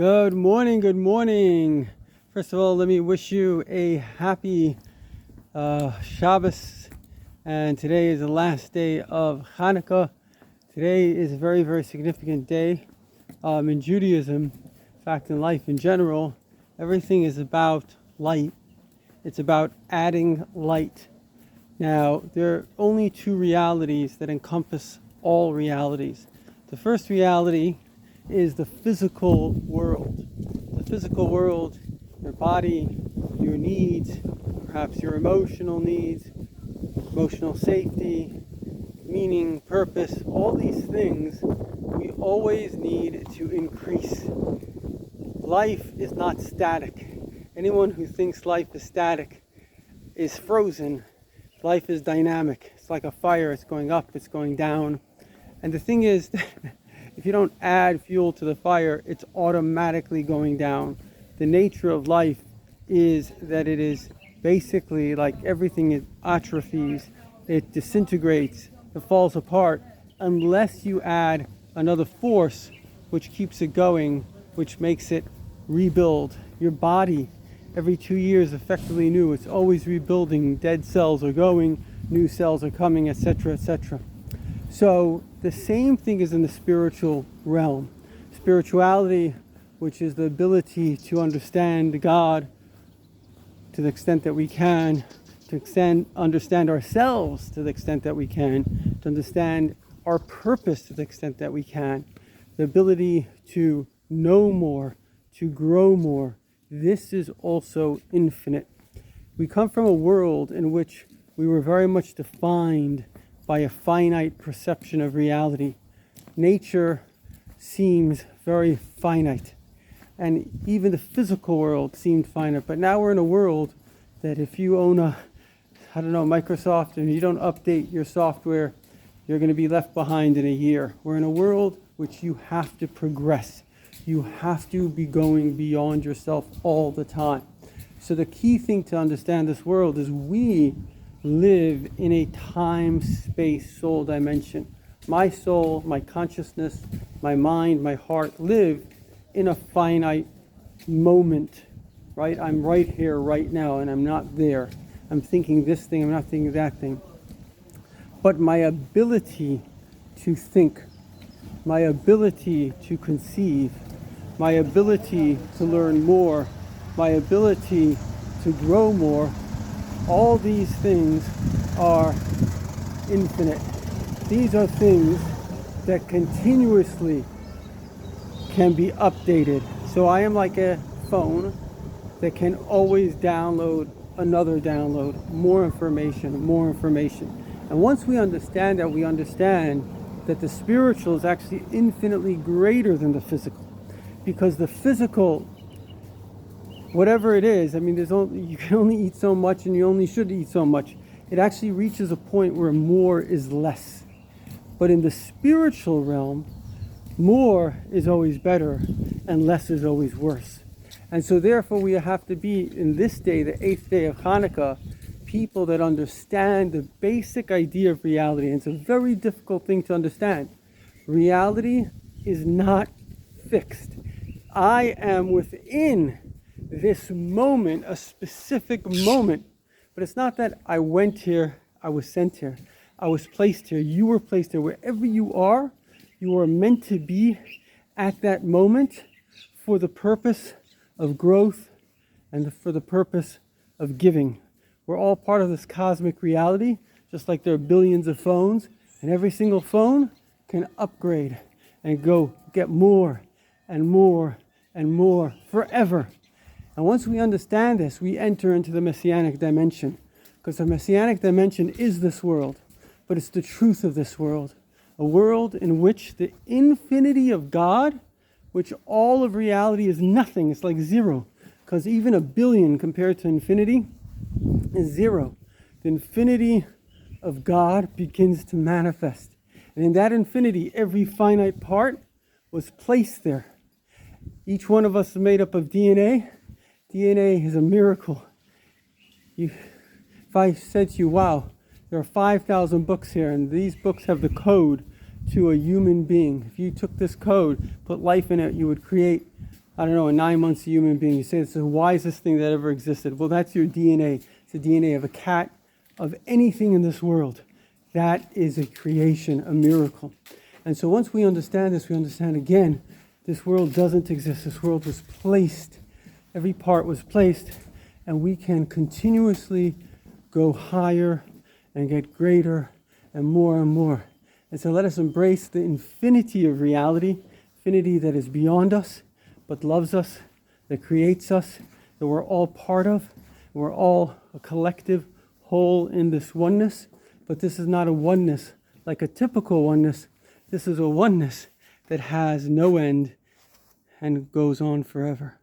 Good morning, good morning. First of all, let me wish you a happy Shabbos. And today is the last day of Chanukah. Today is a very, very significant day in Judaism. In fact, in life in general, everything is about light. It's about adding light. Now, there are only two realities that encompass all realities. The first reality is the physical world. The physical world, your body, your needs, perhaps your emotional needs, emotional safety, meaning, purpose, all these things we always need to increase. Life is not static. Anyone who thinks life is static is frozen. Life is dynamic. It's like a fire. It's going up, it's going down. And the thing is, if you don't add fuel to the fire, it's automatically going down. The nature of life is that it is basically like everything, it atrophies, it disintegrates, it falls apart, unless you add another force which keeps it going, which makes it rebuild. Your body, every 2 years, effectively new. It's always rebuilding. Dead cells are going, new cells are coming, etc., etc. So the same thing is in the spiritual realm. Spirituality, which is the ability to understand God to the extent that we can, to understand ourselves to the extent that we can, to understand our purpose to the extent that we can, the ability to know more, to grow more. This is also infinite. We come from a world in which we were very much defined by a finite perception of reality. Nature seems very finite, and even the physical world seemed finite. But now we're in a world that if you own Microsoft, and you don't update your software, you're going to be left behind in a year. We're in a world which you have to progress. You have to be going beyond yourself all the time. So the key thing to understand this world is we live in a time, space, soul dimension. My soul, my consciousness, my mind, my heart live in a finite moment, right? I'm right here, right now, and I'm not there. I'm thinking this thing, I'm not thinking that thing. But my ability to think, my ability to conceive, my ability to learn more, my ability to grow more, all these things are infinite. These are things that continuously can be updated. So I am like a phone that can always download another download, more information, more information. And once we understand that, we understand that the spiritual is actually infinitely greater than the physical. Because the physical, whatever it is, you can only eat so much, and you only should eat so much. It actually reaches a point where more is less. But in the spiritual realm, more is always better and less is always worse. And so therefore we have to be, in this day, the 8th day of Chanukah, people that understand the basic idea of reality. And it's a very difficult thing to understand. Reality is not fixed. I am within this moment, a specific moment. But it's not that I went here, I was sent here, I was placed here, you were placed here. Wherever you are meant to be at that moment for the purpose of growth and for the purpose of giving. We're all part of this cosmic reality, just like there are billions of phones, and every single phone can upgrade and go get more and more and more forever. And once we understand this, we enter into the Messianic dimension, because the Messianic dimension is this world, but it's the truth of this world, a world in which the infinity of God, which all of reality is nothing, it's like zero, because even a billion compared to infinity is zero. The infinity of God begins to manifest. And in that infinity, every finite part was placed there. Each one of us is made up of DNA. DNA is a miracle. If I said to you, wow, there are 5,000 books here, and these books have the code to a human being. If you took this code, put life in it, you would create I don't know, in 9 months a human being. You say it's the wisest thing that ever existed. Well, that's your DNA. It's the DNA of a cat, of anything in this world. That is a creation, a miracle. And so once we understand this, we understand again, this world doesn't exist. This world was placed. Every part was placed. And we can continuously go higher and get greater and more. And so let us embrace the infinity of reality, infinity that is beyond us, but loves us, that creates us, that we're all part of. We're all a collective whole in this oneness, but this is not a oneness like a typical oneness. This is a oneness that has no end and goes on forever.